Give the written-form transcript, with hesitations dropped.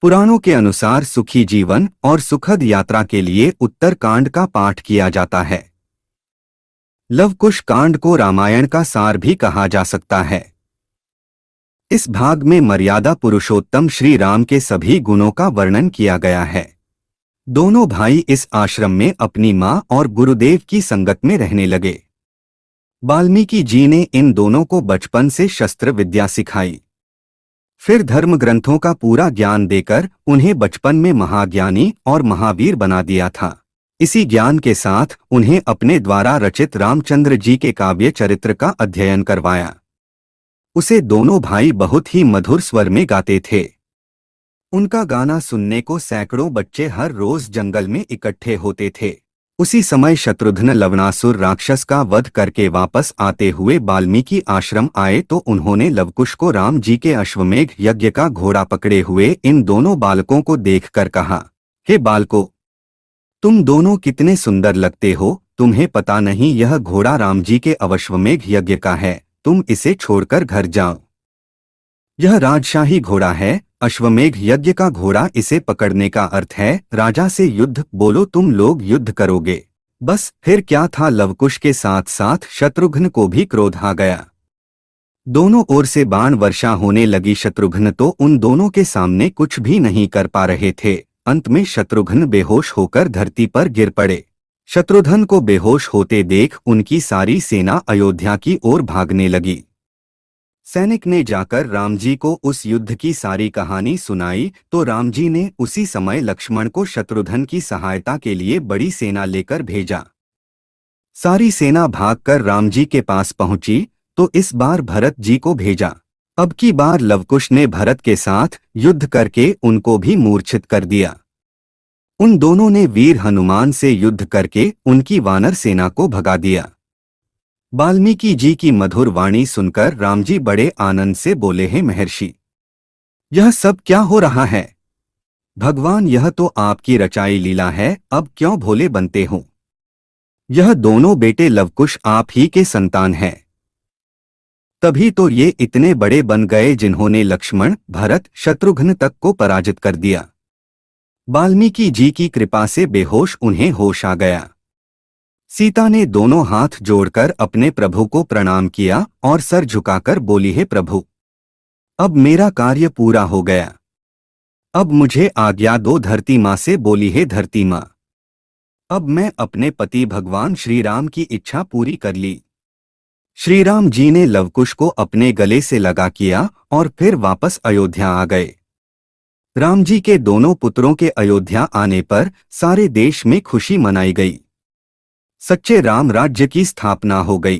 पुराणों के अनुसार सुखी जीवन और सुखद यात्रा के लिए उत्तरकांड का पाठ किया जाता है। लवकुश कांड को रामायण का सार भी कहा जा सकता है। इस भाग में मर्यादा पुरुषोत्तम श्री राम के सभी गुणों का वर्णन किया गया है। दोनों भाई इस आश्रम में अपनी मां और गुरुदेव की संगत में रहने लगे। वाल्मीकि जी ने इन दोनों को बचपन से शस्त्र विद्या सिखाई। फिर धर्म ग्रंथों का पूरा ज्ञान देकर उन्हें बचपन में महाज्ञानी और महावीर बना दिया था। इसी ज्ञान के साथ उन्हें अपने द्वारा रचित रामचंद्र जी के काव्य चरित्र का अध्ययन करवाया। उसे दोनों भाई बहुत ही मधुर स्वर में गाते थे। उनका गाना सुनने को सैकड़ों बच्चे हर रोज जंगल में इकट्ठे होते थे। उसी समय शत्रुघ्न लवणासुर राक्षस का वध करके वापस आते हुए वाल्मीकि आश्रम आए तो उन्होंने लवकुश को राम जी के अश्वमेघ यज्ञ का घोड़ा पकड़े हुए इन दोनों बालकों को देखकर कहा, हे बालकों, तुम दोनों कितने सुंदर लगते हो। तुम्हें पता नहीं यह घोड़ा राम जी के अश्वमेघ यज्ञ का है। तुम इसे छोड़कर घर जाओ। यह राजशाही घोड़ा है, अश्वमेघ यज्ञ का घोड़ा। इसे पकड़ने का अर्थ है राजा से युद्ध। बोलो, तुम लोग युद्ध करोगे। बस फिर क्या था, लवकुश के साथ साथ शत्रुघ्न को भी क्रोध आ गया। दोनों ओर से बाण वर्षा होने लगी। शत्रुघ्न तो उन दोनों के सामने कुछ भी नहीं कर पा रहे थे। अंत में शत्रुघ्न बेहोश होकर धरती पर गिर पड़े। शत्रुघ्न को बेहोश होते देख उनकी सारी सेना अयोध्या की ओर भागने लगी। सैनिक ने जाकर राम जी को उस युद्ध की सारी कहानी सुनाई तो राम जी ने उसी समय लक्ष्मण को शत्रुघ्न की सहायता के लिए बड़ी सेना लेकर भेजा। सारी सेना भागकर राम जी के पास पहुंची तो इस बार भरत जी को भेजा। अब की बार लवकुश ने भरत के साथ युद्ध करके उनको भी मूर्छित कर दिया। उन दोनों ने वीर हनुमान से युद्ध करके उनकी वानर सेना को भगा दिया। वाल्मीकि जी की मधुर वाणी सुनकर राम जी बड़े आनंद से बोले, हैं महर्षि, यह सब क्या हो रहा है? भगवान, यह तो आपकी रचाई लीला है। अब क्यों भोले बनते हो? यह दोनों बेटे लवकुश आप ही के संतान हैं। तभी तो ये इतने बड़े बन गए जिन्होंने लक्ष्मण, भरत, शत्रुघ्न तक को पराजित कर दिया। वाल्मीकि जी की कृपा से बेहोश उन्हें होश आ गया। सीता ने दोनों हाथ जोड़कर अपने प्रभु को प्रणाम किया और सर झुकाकर बोली, हे प्रभु, अब मेरा कार्य पूरा हो गया। अब मुझे आज्ञा दो। धरती माँ से बोली, हे धरती माँ, अब मैं अपने पति भगवान श्री राम की इच्छा पूरी कर ली। श्री राम जी ने लवकुश को अपने गले से लगा किया और फिर वापस अयोध्या आ गए। राम जी के दोनों पुत्रों के अयोध्या आने पर सारे देश में खुशी मनाई गई। सच्चे राम राज्य की स्थापना हो गई।